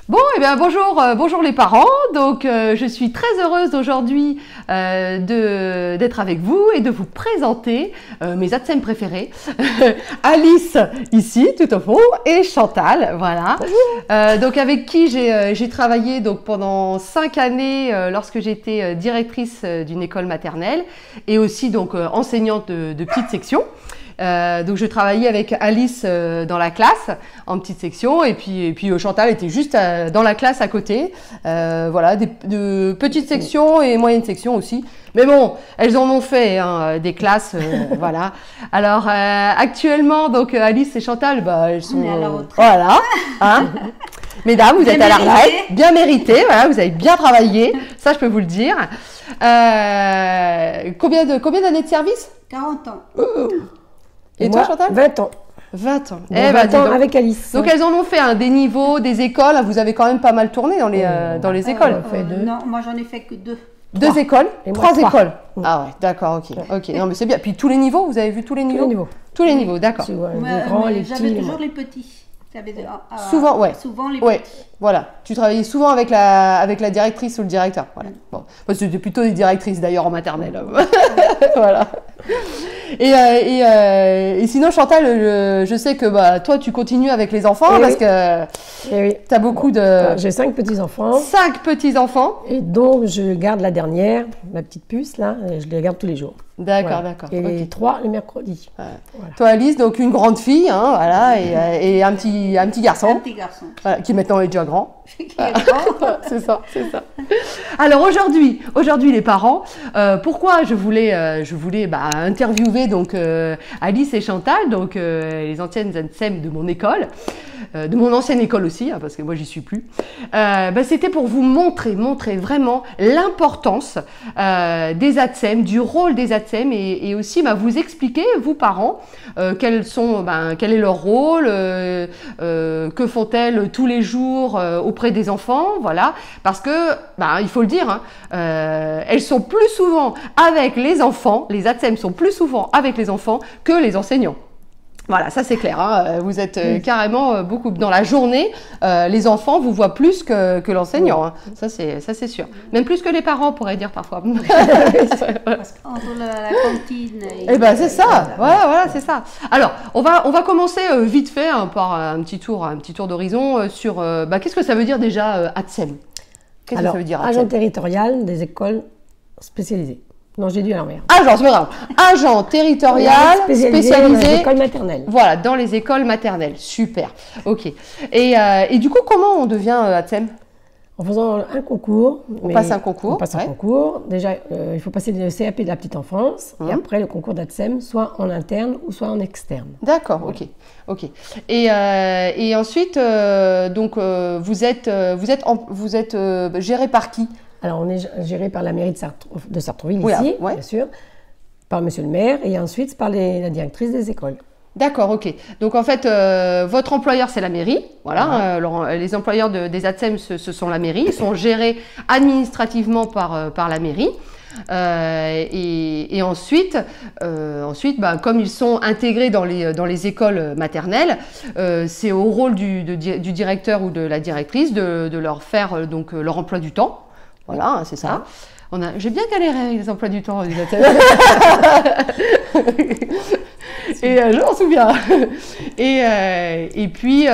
Bon, eh bien bonjour, bonjour les parents. Donc je suis très heureuse aujourd'hui d'être avec vous et de vous présenter mes ATSEM préférés. Alice ici tout au fond et Chantal, voilà. Donc avec qui j'ai travaillé donc pendant 5 années lorsque j'étais directrice d'une école maternelle et aussi donc enseignante de petite section. Donc je travaillais avec Alice dans la classe en petite section et puis Chantal était juste dans la classe à côté, voilà, de petites sections et moyennes sections aussi. Mais bon, elles en ont fait hein, des classes, voilà. Alors actuellement donc Alice et Chantal, bah elles sont voilà, hein. Mesdames, vous êtes à la retraite, bien mérité, voilà, vous avez bien travaillé, ça je peux vous le dire. Combien d'années de service? 40 ans. Et toi, Chantal? 20 ans. 20 ans. Bon, 20 ans avec Alice. Donc, elles en ont fait des niveaux, des écoles. Vous avez quand même pas mal tourné dans les écoles. Non, moi, j'en ai fait que 2. 2 écoles? 3 écoles? Oui. Ah ouais, d'accord, ok. Non, mais c'est bien. Puis tous les niveaux, vous avez vu tous les niveaux? Tous les niveaux. Tous les niveaux, d'accord. Les grands, les petits. J'avais toujours les petits. Souvent, ouais. Souvent les ouais. petits. Voilà. Tu travaillais souvent avec la directrice ou le directeur. Voilà. Bon. C'était plutôt des directrices d'ailleurs en maternelle. Voilà. Et sinon, Chantal, je sais que bah, toi, tu continues avec les enfants parce que tu as beaucoup de... J'ai 5 petits-enfants. 5 petits-enfants. Et donc, je garde la dernière, la petite puce, là, et je les garde tous les jours. D'accord, voilà. d'accord. Et les 3 le mercredi. Voilà. Toi, Alice, donc une grande fille, hein, voilà, et un petit garçon. Un petit garçon. Voilà, qui maintenant est déjà grand. C'est ça. Alors aujourd'hui les parents, pourquoi je voulais interviewer donc Alice et Chantal, donc les anciennes ATSEM de mon école, de mon ancienne école aussi, hein, parce que moi j'y suis plus. C'était pour vous montrer vraiment l'importance des ATSEM, du rôle des ATSEM et aussi vous expliquer, vous parents, quel est leur rôle, que font-elles tous les jours auprès des enfants, voilà, parce que, il faut le dire, hein, elles sont plus souvent avec les enfants, les ATSEM sont plus souvent avec les enfants que les enseignants. Voilà, ça c'est clair, hein. Vous êtes carrément beaucoup dans la journée, les enfants vous voient plus que l'enseignant, hein. Ça c'est sûr. Même plus que les parents, on pourrait dire parfois. Parce qu'entre la cantine et c'est ça, voilà, c'est ça. Alors, on va commencer vite fait hein, par un petit tour d'horizon sur qu'est-ce que ça veut dire déjà ATSEM? Qu'est-ce que ça veut dire ATSEM? Agent territorial des écoles spécialisées. Non, j'ai dû à l'envers. Agent territorial spécialisé dans les écoles maternelles. Voilà, dans les écoles maternelles. Super. Ok. Et du coup, comment on devient ATSEM? En faisant un concours. On passe un concours. On passe un concours. Déjà, il faut passer le CAP de la petite enfance et après le concours d'ATSEM, soit en interne ou soit en externe. D'accord, ok. Et ensuite, donc vous êtes géré par qui? Alors, on est géré par la mairie de Sartrouville, ici, bien sûr, par monsieur le maire, et ensuite par la directrice des écoles. D'accord, ok. Donc, en fait, votre employeur, c'est la mairie. Voilà, les employeurs des ATSEM, ce sont la mairie. Ils sont gérés administrativement par la mairie. Et ensuite, comme ils sont intégrés dans les écoles maternelles, c'est au rôle du directeur ou de la directrice de leur faire donc leur emploi du temps. Voilà, c'est ça. J'ai bien galéré avec les emplois du temps. Et je m'en souviens. Et puis,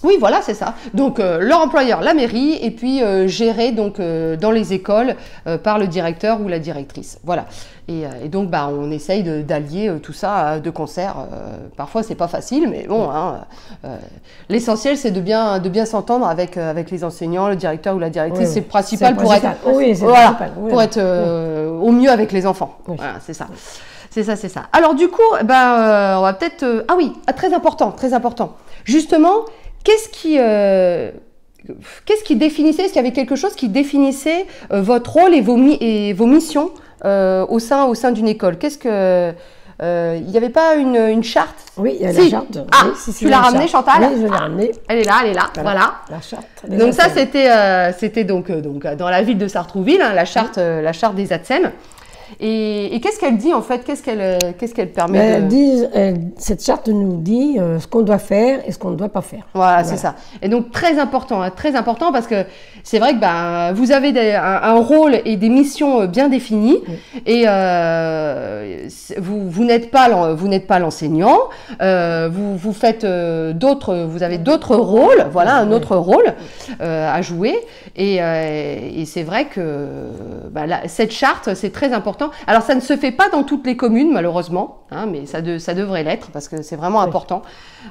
oui, voilà, c'est ça. Donc, leur employeur, la mairie, et puis géré donc dans les écoles par le directeur ou la directrice. Voilà. Et donc, on essaye d'allier tout ça de concert. Parfois, c'est pas facile, mais bon, hein, l'essentiel, c'est de bien s'entendre avec les enseignants, le directeur ou la directrice. C'est principal pour être au mieux avec les enfants. Oui. Voilà, c'est ça. C'est ça. Alors, du coup, on va peut-être... très important. Justement, qu'est-ce qui définissait, est-ce qu'il y avait quelque chose qui définissait votre rôle et vos missions au sein d'une école? Qu'est-ce que... il n'y avait pas une charte? Oui, il y a la charte. Tu l'as ramenée, Chantal? Oui, je l'ai ramenée. Elle est là. Voilà. La charte. Donc ça, c'était donc dans la ville de Sartrouville, hein, la charte des ATSEM. Et qu'est-ce qu'elle dit en fait? Qu'est-ce qu'elle permet Elle dit, cette charte nous dit ce qu'on doit faire et ce qu'on ne doit pas faire. Voilà, c'est ça. Et donc très important parce que c'est vrai que vous avez un rôle et des missions bien définies et vous n'êtes pas l'enseignant, vous faites vous avez d'autres rôles, voilà, un autre rôle à jouer et c'est vrai que cette charte c'est très important. Alors ça ne se fait pas dans toutes les communes malheureusement, hein, mais ça devrait l'être parce que c'est vraiment important.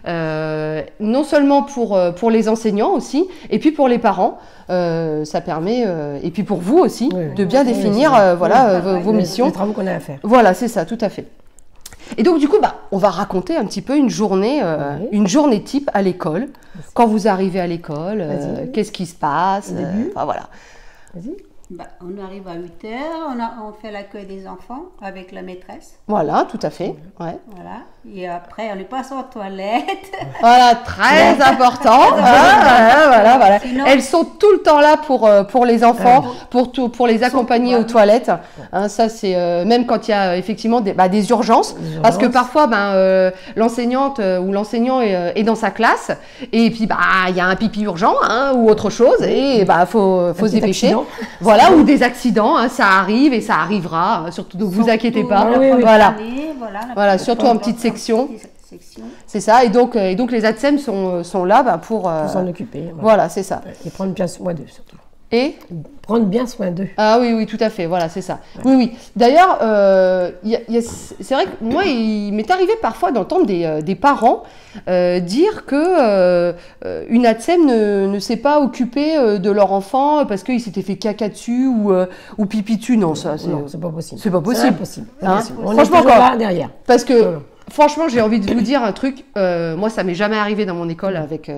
Non seulement pour les enseignants aussi, et puis pour les parents, ça permet, et puis pour vous aussi, de bien définir vos missions. Les travaux qu'on a à faire. Voilà, c'est ça, tout à fait. Et donc du coup, on va raconter un petit peu une journée type à l'école. Quand vous arrivez à l'école, qu'est-ce qui se passe, voilà. Vas-y. On arrive à 8 heures, on fait l'accueil des enfants avec la maîtresse. Voilà, tout à fait. Ouais. Voilà. Et après, on les passe aux toilettes. Voilà, très important. Voilà. Sinon, elles sont tout le temps là pour les enfants, pour les accompagner aux toilettes. Hein, ça, c'est même quand il y a effectivement des urgences. Parce que parfois, l'enseignante ou l'enseignant est dans sa classe et puis il y a un pipi urgent ou autre chose et faut se dépêcher. Voilà, ou des accidents, hein, ça arrive et ça arrivera. Surtout, donc vous inquiétez pas. Voilà, surtout en petite section. C'est ça, et donc les ATSEM sont là pour s'en occuper. Voilà, c'est ça. Et prendre bien soin d'eux surtout. Et prendre bien soin d'eux. Ah oui, tout à fait, voilà, c'est ça. Ouais. Oui. D'ailleurs, c'est vrai que moi, il m'est arrivé parfois d'entendre des parents dire que une ATSEM ne s'est pas occupée de leur enfant parce qu'il s'était fait caca dessus ou pipi dessus. Non, ça, c'est pas possible. C'est pas possible. Impossible. Hein, franchement, là derrière. Parce que franchement, j'ai envie de vous dire un truc. Moi, ça m'est jamais arrivé dans mon école avec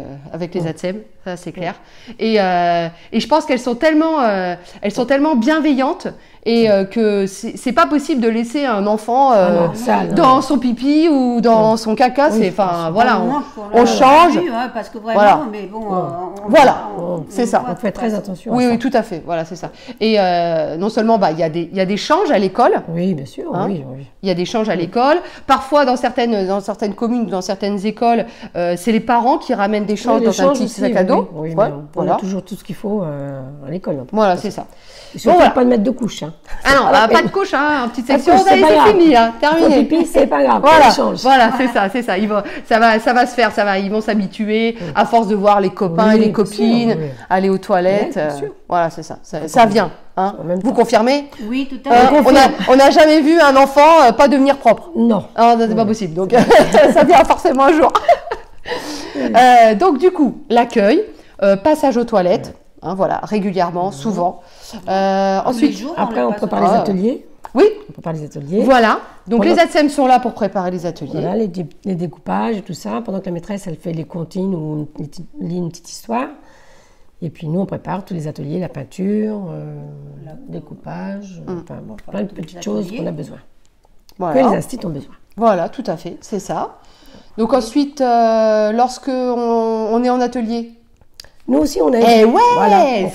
les ATSEM, ça c'est clair. Et je pense qu'elles sont tellement bienveillantes et que c'est pas possible de laisser un enfant dans son pipi ou dans son caca. On change. Parce que vraiment, mais bon. C'est ça. On fait très attention. Oui, tout à fait. Voilà, c'est ça. Et non seulement, il y a des changes à l'école. Oui, bien sûr. Hein, oui. Il y a des changes à l'école. Parfois, dans certaines communes, dans certaines écoles, c'est les parents qui ramènent des changes dans un petit sac à dos. Oui, on a toujours tout ce qu'il faut à l'école. Voilà, c'est ça. Et surtout, pas de mettre de couche. Ah non, pas de couche, en petite section. C'est fini, terminé. Pipi, c'est pas grave. Voilà, c'est ça. Ça va se faire, ils vont s'habituer à force de voir les copains et les copines aller aux toilettes. Voilà, c'est ça. Ça vient. Hein. Vous confirmez? Oui, tout à fait. On n'a jamais vu un enfant pas devenir propre. Non. C'est pas possible. Donc, ça vient forcément un jour. Donc, du coup, l'accueil, passage aux toilettes, voilà, régulièrement, souvent. Ensuite, après, on prépare les ateliers. Oui. On prépare les ateliers. Voilà. Donc, les ATSEM sont là pour préparer les ateliers. Voilà, les découpages et tout ça. Pendant que la maîtresse, elle fait les comptines ou lit une petite histoire. Et puis nous, on prépare tous les ateliers, la peinture, le découpage, plein de petites choses qu'on a besoin. Voilà. Que les instituts ont besoin. Voilà, tout à fait, c'est ça. Donc ensuite, lorsque on est en atelier, nous aussi, on a.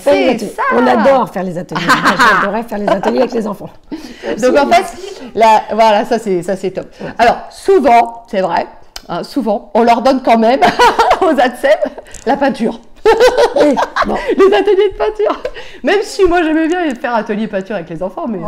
c'est ça. On adore faire les ateliers. J'adorais faire les ateliers avec les enfants. Donc en fait, ça c'est top. Alors souvent, c'est vrai, souvent, on leur donne quand même aux ATSEM la peinture. Les ateliers de peinture. Même si moi j'aimais bien faire atelier peinture avec les enfants, mais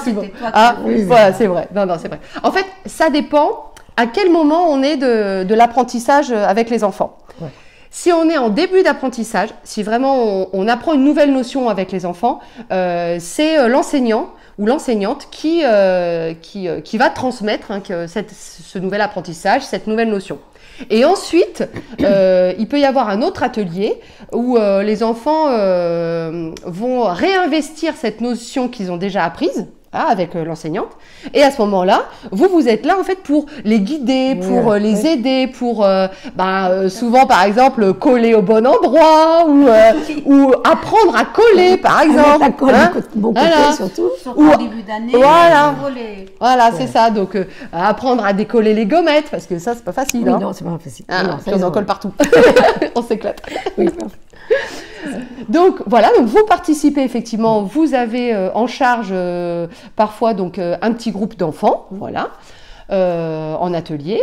c'était toi voilà, c'est vrai. Non, c'est vrai. En fait, ça dépend à quel moment on est de l'apprentissage avec les enfants. Ouais. Si on est en début d'apprentissage, si vraiment on apprend une nouvelle notion avec les enfants, c'est l'enseignant ou l'enseignante qui va transmettre ce nouvel apprentissage, cette nouvelle notion. Et ensuite, il peut y avoir un autre atelier où les enfants vont réinvestir cette notion qu'ils ont déjà apprise avec l'enseignante. Et à ce moment-là, vous êtes là en fait pour les guider, pour les aider, pour souvent par exemple coller au bon endroit ou apprendre à coller par exemple. À coller bon côté surtout. Surtout au début d'année. Voilà, c'est ça. Donc apprendre à décoller les gommettes parce que ça c'est pas facile. Oui, non, c'est pas facile. On en colle partout. On s'éclate. Oui. Donc voilà, donc vous participez effectivement, vous avez en charge parfois donc un petit groupe d'enfants, voilà, en atelier.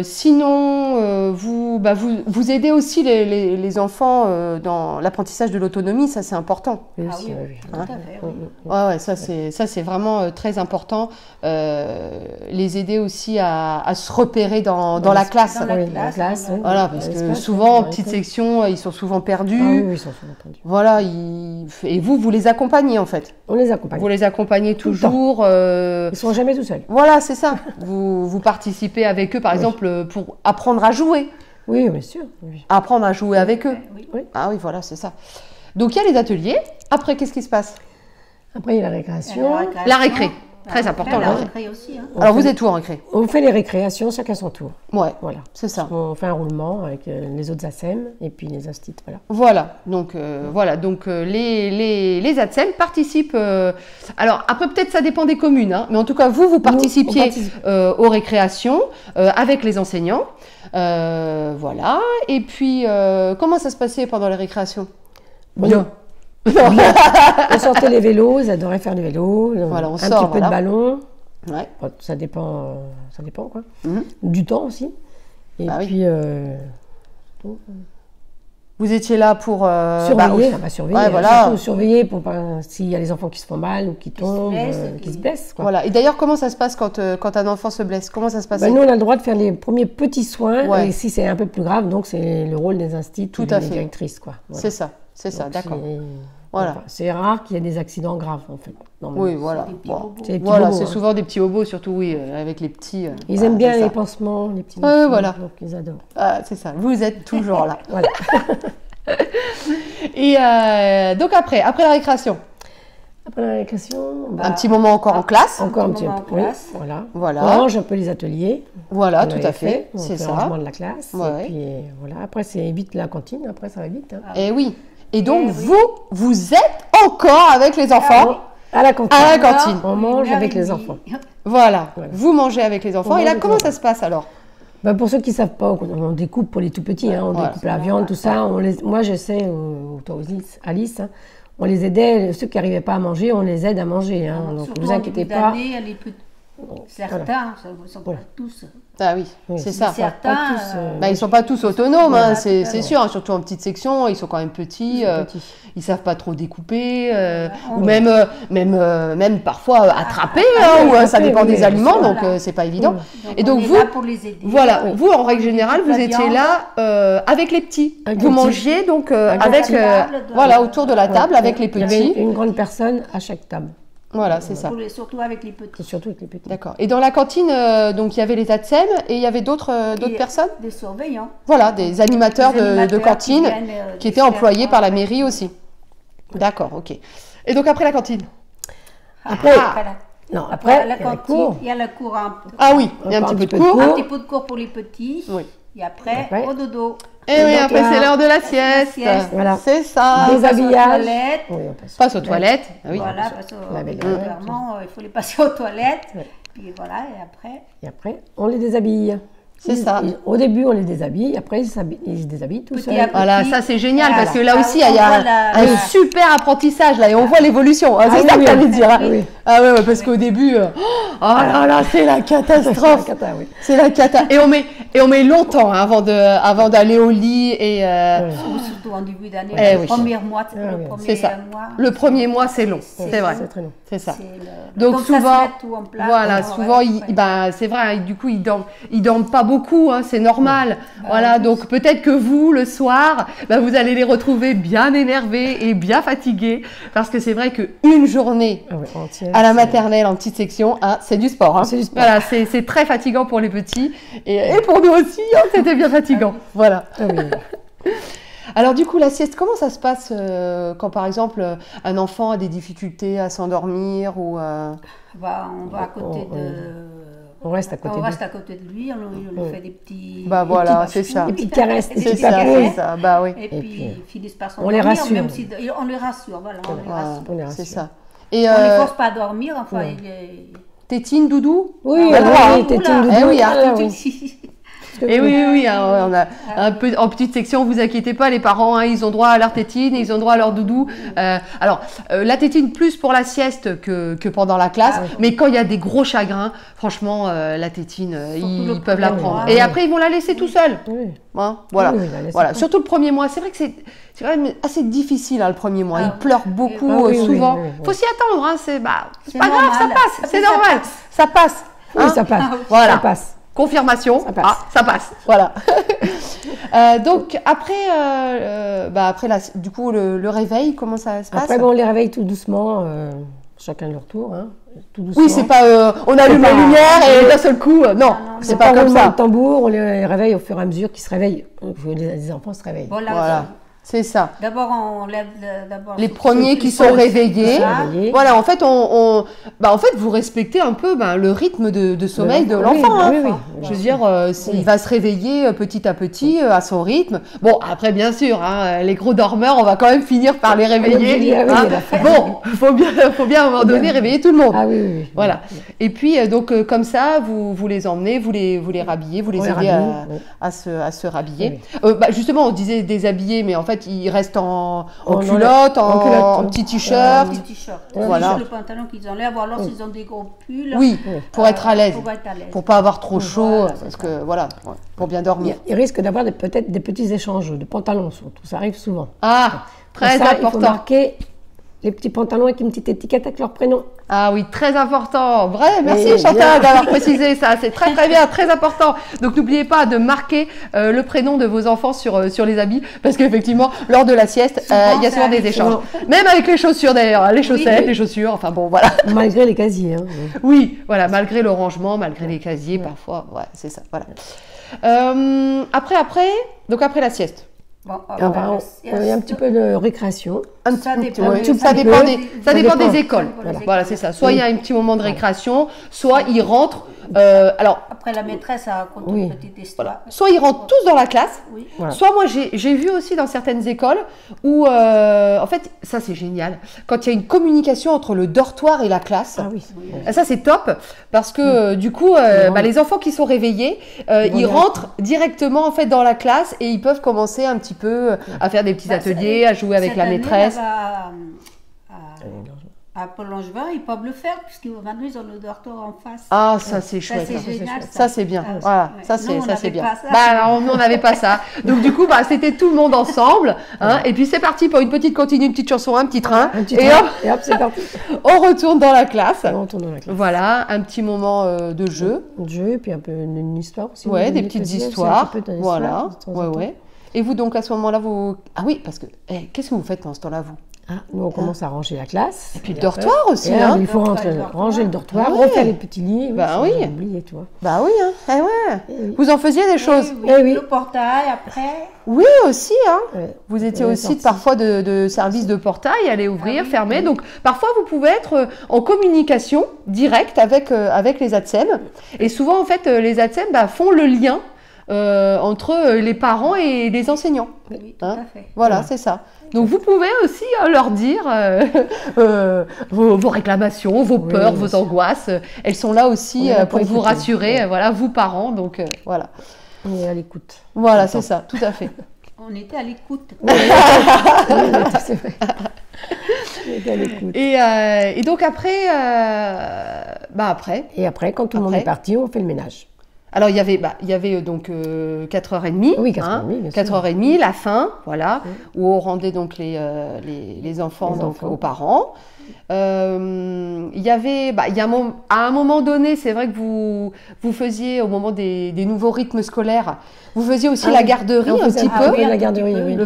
Sinon, vous aidez aussi les enfants dans l'apprentissage de l'autonomie, ça c'est important. Oui, Ah aussi, oui, oui. tout à fait, oui. Ouais, ça c'est vraiment très important. Les aider aussi à se repérer dans la classe. Dans la Oui, classe, oui. Voilà, parce que L'espace, souvent en oui, petite oui. section, ils sont souvent perdus. Ah oui, oui, ils sont souvent perdus. Voilà, et vous les accompagnez en fait. On les accompagne. Vous les accompagnez le temps. toujours. Ils sont jamais tout seuls. Voilà, c'est ça. Vous participez avec eux, par exemple, pour apprendre à jouer. Oui, bien sûr. Oui. Apprendre à jouer avec eux. Oui. Ah oui, voilà, c'est ça. Donc il y a les ateliers. Après, qu'est-ce qui se passe? Après, il y a la récréation. La récré. Très important, La la récré aussi. Hein. Alors vous êtes où en récré? On fait les récréations, chacun son tour. Ouais, Voilà. c'est ça. On fait un roulement avec les autres ASEM et puis les instituts. Voilà. Voilà, donc les ATSEM participent. Alors après peut-être ça dépend des communes, hein, mais en tout cas vous participiez participe. aux récréations avec les enseignants, voilà. Et puis comment ça se passait pendant les récréations? Bien. On sortait les vélos, ils adoraient faire du vélo. Voilà, on un sort, petit peu voilà. de ballon. Ouais. Bon, ça dépend quoi. Mhm. Du temps aussi. Et Bah oui. puis Vous étiez là pour surveiller, oui. on va surveiller. Ouais, hein, voilà. surtout surveiller pour pas s'il y a les enfants qui se font mal ou qui tombent, qui se blessent. Quoi. Voilà. Et d'ailleurs comment ça se passe quand un enfant se blesse? Comment ça se passe? Nous, on a le droit de faire les premiers petits soins. Ouais. Et si c'est un peu plus grave, donc c'est le rôle des instituts Tout et à des fait. directrices. Quoi. Voilà. C'est ça, Donc, d'accord. c'est- Voilà. enfin, c'est rare qu'il y ait des accidents graves, en fait. normalement. Oui, voilà. des petits Bon. bobos. C'est des petits Voilà, bobos, c'est hein. souvent des petits bobos, surtout oui, avec les petits. Ils voilà, aiment bien c'est les ça. pansements, les petits Ouais, morceaux, voilà. donc ils adorent. Ah, c'est ça, vous êtes toujours là. Voilà. Et donc après la récréation, Après la récréation, un petit moment encore en classe. encore un petit petit moment peu. en classe. Voilà. Voilà. On range un peu les ateliers. Voilà, qu'on tout avait à fait, On c'est fait le ça. rangement de la classe. Ouais. Et puis voilà. Après, c'est vite la cantine. Après, ça va vite. Hein. Et oui. Et donc Eh oui. vous êtes encore avec les enfants. À la cantine. À la cantine. On mange avec les enfants. Voilà. Voilà. Vous mangez avec les enfants. On Et mange là, avec comment les ça se passe alors? Bah, pour ceux qui ne savent pas, on découpe pour les tout petits. Hein, on Voilà. découpe la viande, tout ça. Moi, je sais, toi aussi, Alice, hein, on les aidait. Ceux qui n'arrivaient pas à manger, on les aide à manger. Hein, donc, Surtout ne vous en inquiétez début pas. d'année, les petits- certains, ça ne sont pas Voilà. tous. Ah oui, Oui. c'est ça. Certains, Pas tous, Bah, ils sont pas tous autonomes, Voilà, hein, tout c'est à fait. sûr, hein, surtout en petite section, ils sont quand même petits, petits. ils savent pas trop découper, ou Oui. même parfois attraper, hein, ou ça attraper, dépend des oui, aliments, voilà. donc c'est pas évident. Donc Et donc on est vous, là pour les aider. voilà, vous en règle générale, vous La étiez viande. là avec les petits, Avec vous les petits. mangiez donc Avec avec, la table, voilà, autour de la table avec les Il y avait petits, une grande personne à chaque table. voilà, c'est ça. Surtout avec les Et petits. surtout avec les petits. D'accord. Et dans la cantine, donc il y avait les ATSEM et il y avait d'autres Et personnes, Des surveillants. voilà, des animateurs Des de animateurs cantine viennent, qui étaient faire employés par la voir. mairie aussi. D'accord, ok. Et donc après la cantine? Après, non, après, la il y a la cantine, cour. il y a la cour, Ah oui, il y a un Encore petit peu de cours. un petit peu de cours pour les petits. Oui. Et après, Après. au dodo. Et oui, donc après là, c'est l'heure de la sieste. sieste. Voilà. C'est ça. Des On passe aux habillages. toilettes. Oui, on passe. Passe aux toilettes. Ah oui. Voilà, parce que Laver les régulièrement, il faut les passer aux toilettes. Ouais. Puis voilà, et après, Et après, on les déshabille. C'est ça. Au début, on les déshabille. Après, ils se déshabillent tout Petit seuls. à petit. Voilà, ça c'est génial Voilà. parce que là Ah, aussi on il y a voit la- un la- super apprentissage là et on voit l'évolution. Ah, c'est oui, ça que oui, j'allais oui. dire. Hein. Oui. Ah ouais, parce qu'au début, oh là là, c'est la catastrophe. Cata, oui. C'est la cata. Et on met longtemps hein, avant d'aller au lit et Ouais. surtout en début d'année, Eh le oui. premier mois, Ah le oui. premier c'est ça. mois. Le premier mois c'est long, c'est vrai. C'est très long. C'est ça. c'est Donc ça se souvent, met tout en place. voilà, Ouais, souvent, ouais. c'est vrai, hein, du coup, ils dorment pas beaucoup, hein, c'est normal. Voilà, oui. donc peut-être que vous, le soir, vous allez les retrouver bien énervés et bien fatigués, parce que c'est vrai qu'une journée Ah oui, entière, à la c'est- maternelle en petite section, hein, c'est du sport. Hein. C'est du sport. Voilà, c'est très fatigant pour les petits, et pour nous aussi, hein, c'était bien fatigant. Voilà. Ah oui. Alors du coup, la sieste, comment ça se passe quand par exemple un enfant a des difficultés à s'endormir ou On va à côté On reste à côté on de reste à côté de lui, on lui fait des petits. Bah des voilà, petits c'est ça. Des petites caresses, des Des c'est petits ça, papous. c'est ça, bah oui. Et puis, puis ils finissent par on les s'endormir, rassure. même si on les rassure, voilà, on les Voilà, rassure. On les c'est rassure. ça. Et On les force pas à dormir, enfin, Ouais. il est. tétine, doudou? Oui, Ah, ah voilà. oui, t'es Oula. une doudou. Eh oui, Ah, ah, oui. que Et vous oui, voulez. oui, hein, on a un peu en petite section, vous inquiétez pas, les parents, hein, ils ont droit à leur tétine, ils ont droit à leur doudou. La tétine plus pour la sieste que pendant la classe, Ah oui. mais quand il y a des gros chagrins, franchement, la tétine, Surtout le ils peuvent la premier prendre. mois. Et Oui. après, ils vont la laisser tout seuls. Oui. Hein, voilà, Oui, oui, la laisser voilà. pas. Surtout le premier mois. C'est vrai que c'est quand même assez difficile hein, le premier mois. Ah Ils oui. pleurent beaucoup Ah oui, oui, souvent. oui, oui. Faut s'y attendre. Hein, c'est C'est pas grave, ça normal. passe. C'est Ça normal. passe. Ça passe. Oui, hein. ça passe. Voilà. Ça passe. Confirmation. Ça passe. Ah, ça passe. Voilà. Donc après, du coup, le réveil, comment ça se passe? Après, bon, on les réveille tout doucement, chacun leur tour, hein, tout doucement. Oui, c'est pas on allume la pas- lumière et d'un seul coup. Non, c'est pas comme roulement ça. de tambour, on les réveille au fur et à mesure qu'ils se réveillent, que les enfants se réveillent. Voilà. Voilà, c'est ça. D'abord, on lève d'abord Les ceux premiers qui qui sont réveillés. réveillés. Voilà, en fait, en fait, vous respectez un peu le rythme de sommeil de l'enfant. l'enfant. Oui, hein. oui, oui. Je veux dire, il va se réveiller petit à petit à son rythme. Bon, après, bien sûr, hein, les gros dormeurs, on va quand même finir par les réveiller. Ah oui, hein. oui, Bon, faut bien à un moment donné réveiller tout le monde. Ah oui, oui, oui. Voilà. Et puis, comme ça, vous les emmenez, vous les rhabillez, vous les On les aidez rhabille, oui. à se rhabiller. Oui. Justement, on disait déshabiller, mais en fait, ils restent en En culotte, en culotte. en petit t-shirt. Un petit t-shirt. Voilà. Le pantalon qu'ils enlèvent, ou alors s'ils ont des gros pulls. Oui, pour être à l'aise. Pour être à l'aise. Pour pas avoir trop chaud, Voilà, parce que voilà, pour bien dormir. Il risque d'avoir peut-être des petits échanges de pantalons, surtout. Ça arrive souvent. Ah, très Pour ça, il faut important. marquer les petits pantalons avec une petite étiquette avec leur prénom. Ah oui, très important. Vrai, merci Oui, Chantal bien. d'avoir précisé ça. C'est très très bien, très important. Donc n'oubliez pas de marquer le prénom de vos enfants sur les habits, parce qu'effectivement, lors de la sieste, il y a ça souvent des arrive échanges. Même avec les chaussures d'ailleurs, hein, les chaussettes, oui. les chaussures, enfin bon, voilà. Malgré les casiers. Hein. Oui, voilà, malgré le rangement, malgré les casiers, parfois, ouais, c'est ça, voilà. Après la sieste. Bon, Enfin, il y a un petit peu de récréation. Ça dépend. Ouais, Oui, ça dépend des écoles. Voilà. Voilà, c'est ça. Soit il y a un petit moment de récréation, soit ils rentrent. Alors, Après, la maîtresse a raconté Oui. une petite histoire. soit ils rentrent tous dans la classe. Oui. Voilà. Soit moi j'ai vu aussi dans certaines écoles où en fait ça c'est génial quand il y a une communication entre le dortoir et la classe. Ah oui. Ça c'est top parce que du coup les enfants qui sont réveillés ils rentrent directement en fait dans la classe et ils peuvent commencer un petit peu à faire des petits ateliers, à jouer avec Cette la année, maîtresse. là-bas, à Paul-Langevin, ils peuvent le faire puisqu'ils maintenant ils ont le dortoir en face. Ah ça c'est ça chouette. c'est génial. Ça c'est bien, Ah, voilà, ouais. ça Nous, on c'est n'avait bien. pas ça. Nous on n'avait pas ça. Donc du coup c'était tout le monde ensemble, hein, et puis c'est parti pour une petite continue, une petite chanson, un petit train, Un petit et train, hop, et hop, c'est parti. on retourne dans la classe. On retourne dans la classe. Voilà, un petit moment de jeu, Un jeu, puis un peu une histoire aussi. ouais, Vous des donnez petites aussi un histoires, petit peu d'histoire, voilà, de temps en ouais temps. ouais. Et vous donc à ce moment-là vous, ah oui parce que qu'est-ce que vous faites pendant ce temps-là vous? Ah, nous, on commence à ranger la classe. Et puis le dortoir aussi, Et là, hein. il faut Dortoir, ranger le dortoir, Ah ouais. refaire les petits lits. Bah ça, oui. j'ai oublié, tu vois. Bah oui, hein, eh ouais. oui. Vous en faisiez des choses? Oui, Eh oui. Le portail après. Oui aussi, hein. Ouais. Vous étiez Ouais, aussi sorti. parfois de service de portail, aller ouvrir, Ah oui, fermer. oui. Donc parfois vous pouvez être en communication directe avec les ATSEM. Et souvent en fait les ATSEM font le lien entre les parents et les enseignants. Oui, tout Hein. à fait. Voilà, c'est ça. Donc vous pouvez aussi leur dire vos réclamations, vos Oui, peurs, bien vos sûr. angoisses. Elles sont là aussi On est là pour pour vous écouter. rassurer, Ouais. voilà, vous parents. Donc voilà, On est à l'écoute. voilà, c'est ça, tout à fait. On était à l'écoute. Oui, c'est vrai. On est à l'écoute. Et donc après, Et après, quand tout le monde Après. est parti, on fait le ménage. alors il y avait donc 4h30. Oui, 4h30, bien sûr. 4h30, la fin, voilà, où on rendait donc les enfants Les donc, enfants. aux parents. Il y avait, à un moment donné, c'est vrai que vous faisiez, au moment des nouveaux rythmes scolaires, vous faisiez aussi Ah la oui. garderie On un faisait petit un peu. peu la garderie, oui.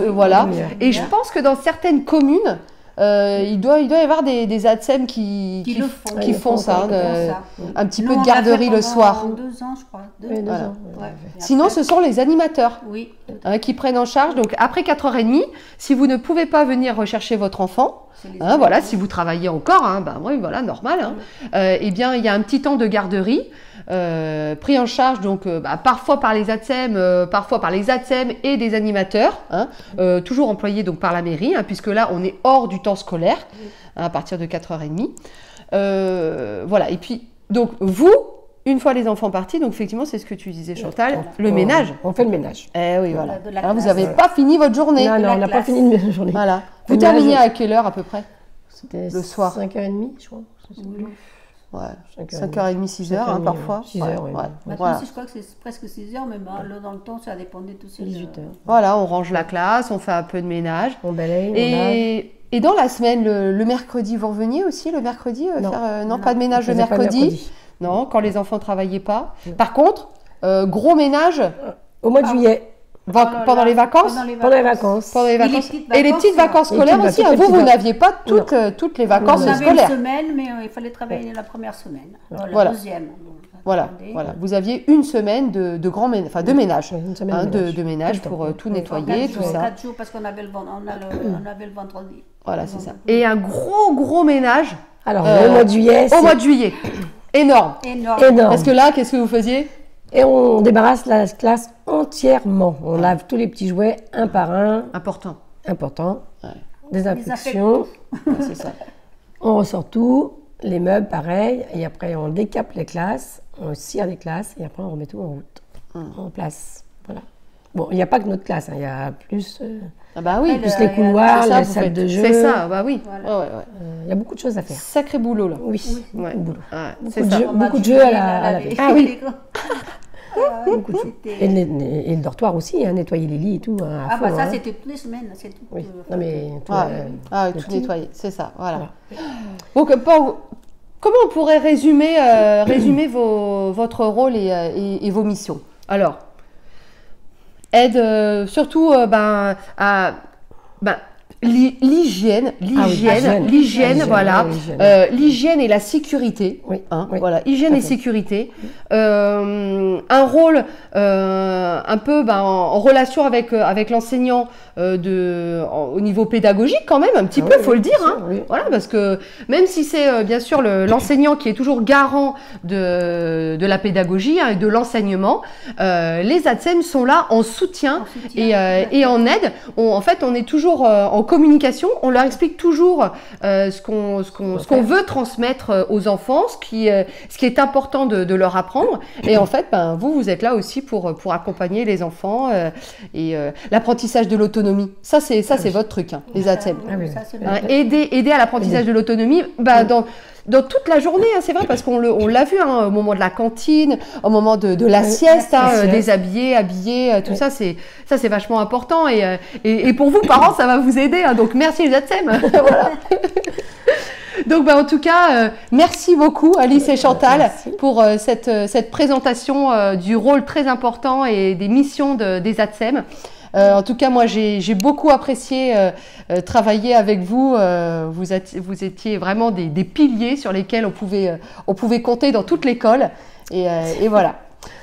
Voilà. Oui, oui. Et je pense que dans certaines communes, il doit y avoir des ATSEM qui le font. qui font ça, Ils font ça. un petit Nous, peu on de l'a fait garderie le pendant soir. 2 ans, je crois. Oui, 2 Voilà. ans. Ouais. Et Sinon, après- ce sont les animateurs Oui. qui prennent en charge. Donc, après 4h30, si vous ne pouvez pas venir rechercher votre enfant, C'est les voilà, animateurs. si vous travaillez encore, oui, voilà, normal. Eh bien, il y a un petit temps de garderie pris en charge, donc parfois par les ATSEM, parfois par les ATSEM et des animateurs, toujours employés donc par la mairie, puisque là, on est hors du temps scolaire à partir de 4h30. Voilà. Et puis, donc vous une fois les enfants partis, donc effectivement, c'est ce que tu disais, Chantal, le ménage. On fait le ménage. Eh oui, voilà. De la Hein, vous classe. n'avez pas fini votre journée. Non, on n'a pas classe. fini de journée. Voilà. Vous Le terminez ménage, à quelle heure à peu près? C'était le soir. 5h30, je crois. Ouais. 5h30. 5h30, 6h, hein, 5h30, parfois. 6 heures, oui. Maintenant, Voilà. je crois que c'est presque 6 heures, mais là, dans le temps, ça dépendait tout seul. 18 heures. Voilà, on range la classe, on fait un peu de ménage. On balaye, on lave. Et dans la semaine, le mercredi, vous reveniez aussi le mercredi Non. faire, Non. pas de ménage On le faisait pas le mercredi. Non, quand les enfants travaillaient pas. Non. Par contre, gros ménage Au mois de juillet, pendant les vacances. pendant les vacances. Pendant les Et les vacances. petites Et les petites vacances Les scolaires petites aussi. vacances, Vous, les vous petites n'aviez pas toutes les vacances On avait scolaires. une semaine, mais il fallait travailler la première semaine. La Voilà. deuxième. Voilà, Attendez. voilà. Vous aviez une semaine de grand ménage, enfin de ménage, Oui, une semaine hein, de ménage. de ménage Tout le pour temps. tout Oui. nettoyer, tout ça. 4 jours parce qu'on avait le vendredi. Voilà, c'est ça. Et un gros ménage Alors, Euh, le mois de juillet, au c'est mois de juillet. Énorme. Énorme. énorme. Parce que là, qu'est-ce que vous faisiez? Et on débarrasse la classe entièrement. On lave tous les petits jouets un par un, Important. important. Ouais. Désinfection. Ouais, c'est ça. On ressort tout. Les meubles, pareil. Et après, on décape les classes, on cire les classes et après, on remet tout en route, en place. Voilà. Bon, il n'y a pas que notre classe, hein, il y a plus, Ah bah oui. plus il y les a- couloirs, c'est ça, les vous salles faites- de jeu. C'est ça, bah oui. Voilà. Ouais, ouais. Il y a beaucoup de choses à faire. Sacré boulot là. Oui, Ouais. beaucoup de boulot. Ouais, Beaucoup c'est de ça. jeux. On a Beaucoup de dû jeux à les laver. laver. Ah oui. Beaucoup de choses. C'était- Et le dortoir aussi, hein, nettoyer les lits et tout. Hein, à Ah bah fond, ça, hein. c'était toutes les semaines. C'est tout. Oui. Non mais tout, Ouais. Ah, le tout petit. nettoyer, c'est ça, voilà. Donc, comment on pourrait résumer, résumer votre rôle et vos missions? Alors, aide surtout l'hygiène, l'hygiène, voilà, oui, l'hygiène. l'hygiène et la sécurité, Oui, hein, oui, voilà, hygiène tout à et fait. sécurité, un rôle un peu en relation avec l'enseignant au niveau pédagogique quand même, un petit Ah peu, oui, faut oui, le dire, bien sûr, hein, oui. voilà, parce que même si c'est bien sûr l'enseignant qui est toujours garant de la pédagogie hein, et de l'enseignement, les ATSEM sont là en soutien, En soutien, et en aide. En fait, on est toujours en communication. On leur explique toujours ce qu'on veut transmettre aux enfants, ce qui est important de leur apprendre. Et en fait, vous êtes là aussi pour accompagner les enfants et l'apprentissage de l'autonomie. Ça, c'est votre truc, hein, les ATSEM. Ah oui. Ça, c'est Hein, le- aider à l'apprentissage de l'autonomie dans toute la journée, hein, c'est vrai, parce qu'on l'a vu hein, au moment de la cantine, au moment de la sieste, la hein, sieste. déshabiller, habiller, tout Oui. ça, c'est vachement important. Et pour vous, parents, ça va vous aider. Hein, donc, merci les ATSEM. Voilà. Donc, en tout cas, merci beaucoup, Alice et Chantal, Merci. pour cette présentation du rôle très important et des missions des ATSEM. En tout cas, moi, j'ai beaucoup apprécié travailler avec vous. Vous étiez vraiment des piliers sur lesquels on pouvait compter dans toute l'école. Et voilà.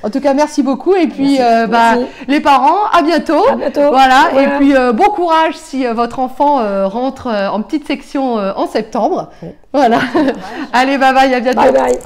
En tout cas, merci beaucoup. Et puis, Merci. les parents, à bientôt. À bientôt. Voilà. Voilà. Et puis, bon courage si votre enfant rentre en petite section en septembre. Oui. Voilà. Allez, bye bye, à bientôt. Bye bye.